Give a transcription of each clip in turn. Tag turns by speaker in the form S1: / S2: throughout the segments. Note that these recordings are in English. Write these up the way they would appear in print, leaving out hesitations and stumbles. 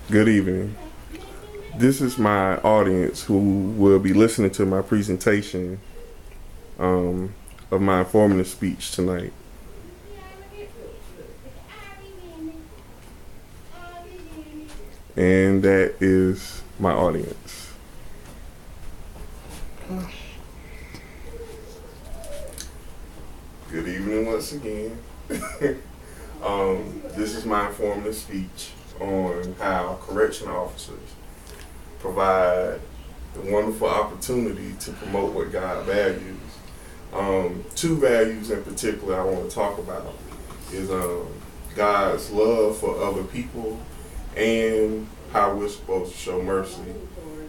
S1: Good evening. This is my audience who will be listening to my presentation um, of my informative speech tonight. And that is my audience. Good evening once again. This is my informative speech on how correctional officers provide the wonderful opportunity to promote what God values. Two values in particular I want to talk about is God's love for other people and how we're supposed to show mercy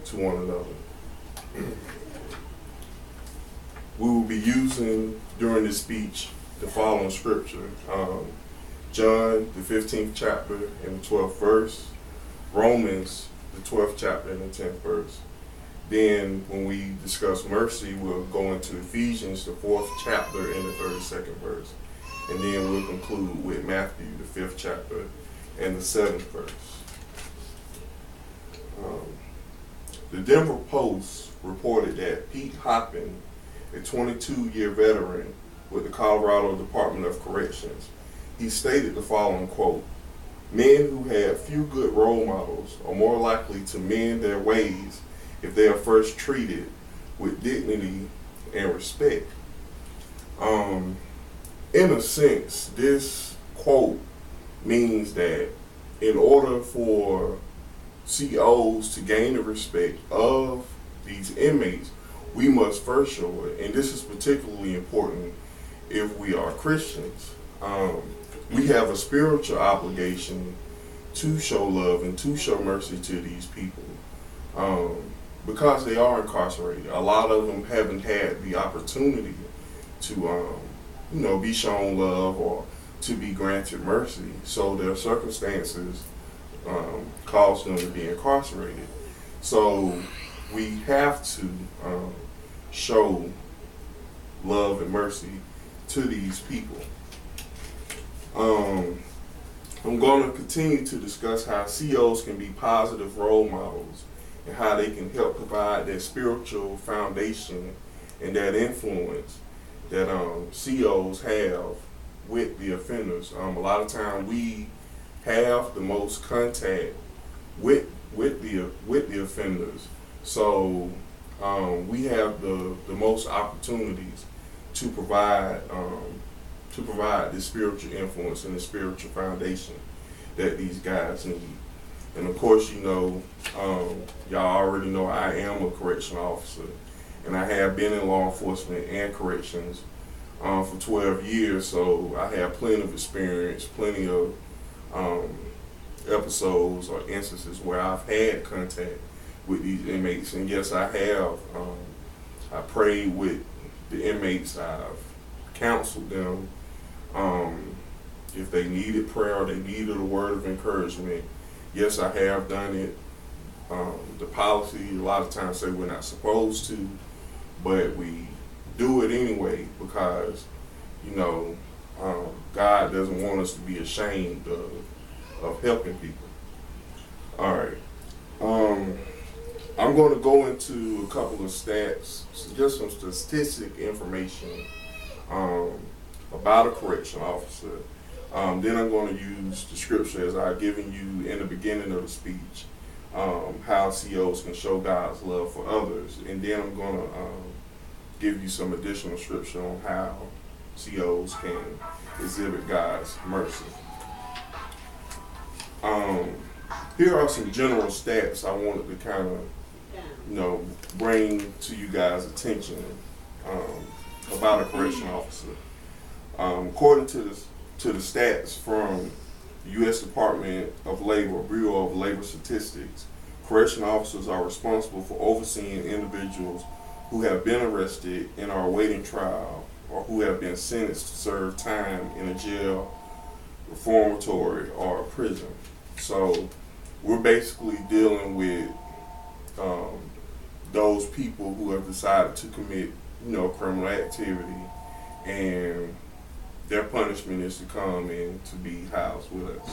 S1: to one another. We will be using during this speech the following scripture. John, the 15th chapter and the 12th verse. Romans, the 12th chapter and the 10th verse. Then when we discuss mercy, we'll go into Ephesians, the 4th chapter and the 32nd verse. And then we'll conclude with Matthew, the 5th chapter and the 7th verse. The Denver Post reported that Pete Hoppin, a 22-year veteran with the Colorado Department of Corrections, he stated the following quote: "Men who have few good role models are more likely to mend their ways if they are first treated with dignity and respect." In a sense, this quote means that in order for COs to gain the respect of these inmates, we must first show it, and this is particularly important if we are Christians. We have a spiritual obligation to show love and to show mercy to these people because they are incarcerated. A lot of them haven't had the opportunity to, be shown love or to be granted mercy, so their circumstances cause them to be incarcerated. So we have to show love and mercy to these people. I'm going to continue to discuss how COs can be positive role models and how they can help provide that spiritual foundation and that influence that COs have with the offenders. A lot of time we have the most contact with the offenders, so we have the most opportunities to provide the spiritual influence and the spiritual foundation that these guys need. And of course, y'all already know I am a correctional officer, and I have been in law enforcement and corrections for 12 years, so I have plenty of experience, plenty of episodes or instances where I've had contact with these inmates. And yes, I have. I prayed with the inmates. I've counseled them. If they needed prayer or they needed a word of encouragement, yes, I have done it. The policy a lot of times say we're not supposed to, but we do it anyway because, God doesn't want us to be ashamed of helping people. All right. I'm going to go into a couple of stats, just some statistic information about a correction officer. Then I'm going to use the scripture as I've given you in the beginning of the speech, how COs can show God's love for others. And then I'm going to give you some additional scripture on how COs can exhibit God's mercy. Here are some general stats I wanted to kind of, bring to you guys' attention about a correction officer. According to the stats from the U.S. Department of Labor, Bureau of Labor Statistics, correction officers are responsible for overseeing individuals who have been arrested and are awaiting trial or who have been sentenced to serve time in a jail, reformatory, or a prison. So we're basically dealing with those people who have decided to commit, criminal activity, and their punishment is to come and to be housed with us.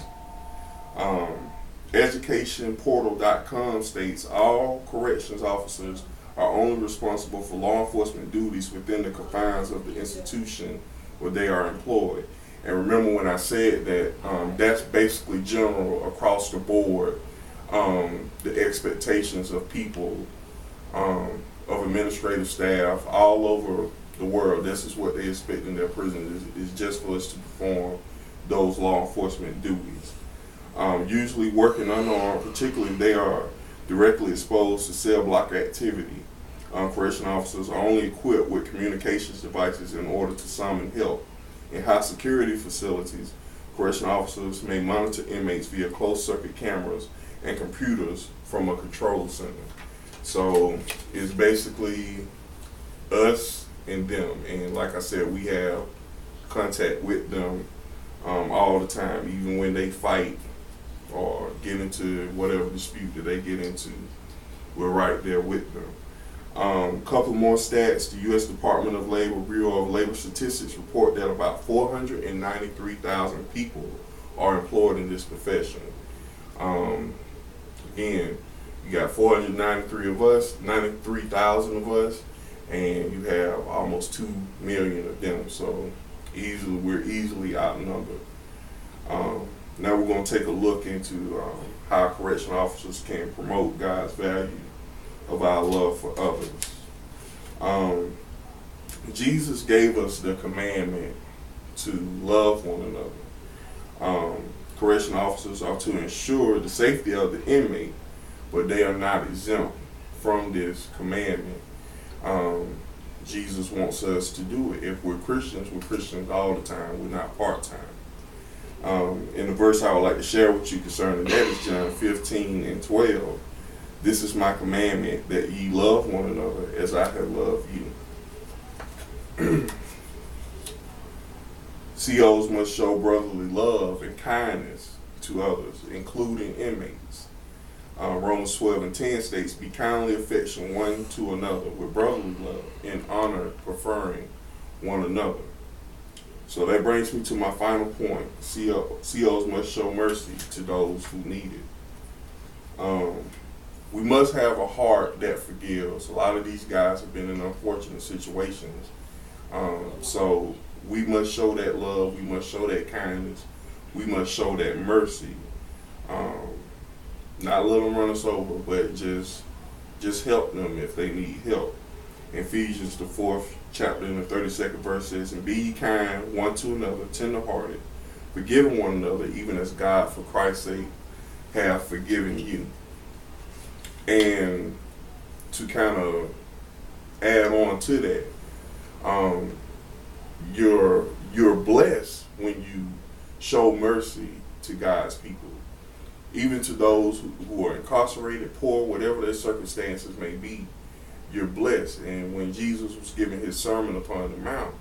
S1: educationportal.com states all corrections officers are only responsible for law enforcement duties within the confines of the institution where they are employed. And remember when I said that that's basically general across the board, the expectations of people, of administrative staff all over the world. This is what they expect in their prison is just for us to perform those law enforcement duties. Usually working unarmed, particularly if they are directly exposed to cell block activity. Correction officers are only equipped with communications devices in order to summon help. In high security facilities, correction officers may monitor inmates via closed circuit cameras and computers from a control center. So it's basically us and them. And like I said, we have contact with them all the time, even when they fight or get into whatever dispute that they get into, we're right there with them. Couple more stats. The U.S. Department of Labor Bureau of Labor Statistics report that about 493,000 people are employed in this profession. Again, you got 93,000 of us, and you have almost 2 million of them. So we're easily outnumbered. Now we're going to take a look into how correction officers can promote God's value of our love for others. Jesus gave us the commandment to love one another. Correction officers are to ensure the safety of the inmate, but they are not exempt from this commandment. Jesus wants us to do it. If we're Christians all the time. We're not part-time. In the verse I would like to share with you concerning that is John 15:12. This is my commandment, that ye love one another as I have loved you. COs must show brotherly love and kindness to others, including inmates. Romans 12:10 states, be kindly affectionate one to another with brotherly love, in honor preferring one another. So that brings me to my final point. COs must show mercy to those who need it. We must have a heart that forgives. A lot of these guys have been in unfortunate situations. So we must show that love. We must show that kindness. We must show that mercy. Not let them run us over, but just help them if they need help. Ephesians, the 4th chapter and the 32nd verse says, and be ye kind one to another, tenderhearted, forgiving one another, even as God, for Christ's sake, have forgiven you. And to kind of add on to that, you're blessed when you show mercy to God's people, even to those who are incarcerated, poor, whatever their circumstances may be. You're blessed. And when Jesus was giving his sermon upon the mount,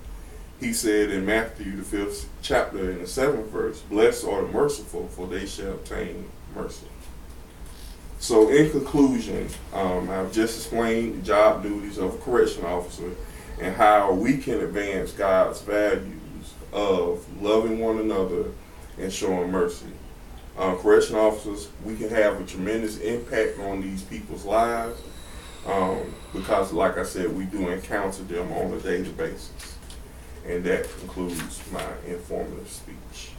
S1: he said in Matthew, the 5th chapter and the 7th verse, blessed are the merciful, for they shall obtain mercy. So in conclusion, I've just explained the job duties of a correction officer and how we can advance God's values of loving one another and showing mercy. Correction officers, we can have a tremendous impact on these people's lives because, like I said, we do encounter them on a daily basis. And that concludes my informative speech.